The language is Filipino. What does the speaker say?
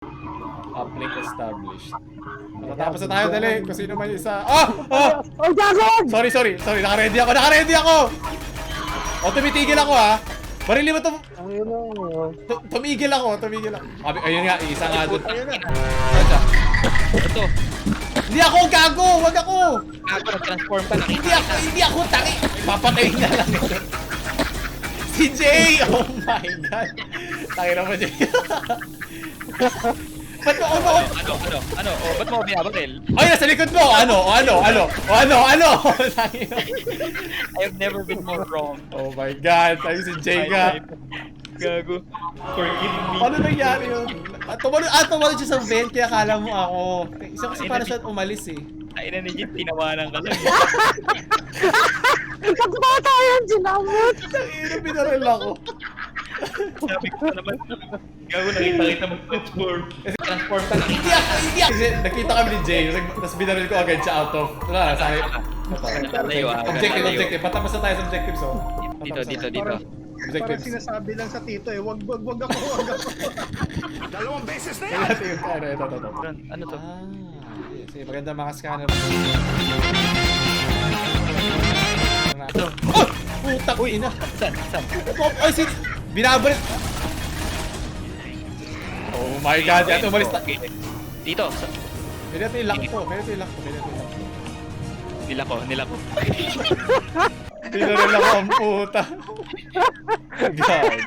Uplink established. Matatapos na tayo, dali. Kung sino man yung isa. Ah! Ah! Oh, Jason! Sorry. Naka-ready ako. O, tumitigil ako, ha. Barili mo Ang ina mo. tumigil ako. Ayun nga, isa nga doon. Ayun na. Ito. Hindi ako gago! Wag ako! Gago, nag-transform ka. Nakita. Hindi ako tangi! Papatayin na lang ito. Si Jay! Oh my God! Tangi naman, Jay. Ba't mo ako? Ano? Oh, ba't mo ako binabaril? Ay, nasa likod mo! Ano? Tangi na. I have never been more wrong. Oh my God! Tangi si Jay ka. Gago. Forgive me. Ano nangyari yun? Tumalon siya sa vent, kaya akala mo ako. Isa kasi para siya umalis eh. Ay na ni Jin, tinawanan ka lang. Nagbata yan, ginamot! Ino, binaril ako. Sabi ko na naman. Gago, nakita kita mag-transform. Transform ka. Hindi ako. Kasi nakita kami ni Jay, tapos binaril ko agad siya out of. Wala, sabi. Objective. Patapos na tayo sa objective, so. Dito. Parang sinasabi lang sa tito eh, wag ako. Dalawang beses na yan! Ito. Ano to? Sige, maganda mga scanner. Ito. Oh! Putak! Uy, ina! Saan? Ay, binabalit! Oh my God! Yan, umalis na! Dito. Pwede natin i-lock to. Nila ko. Pinaril ako ang puta. God.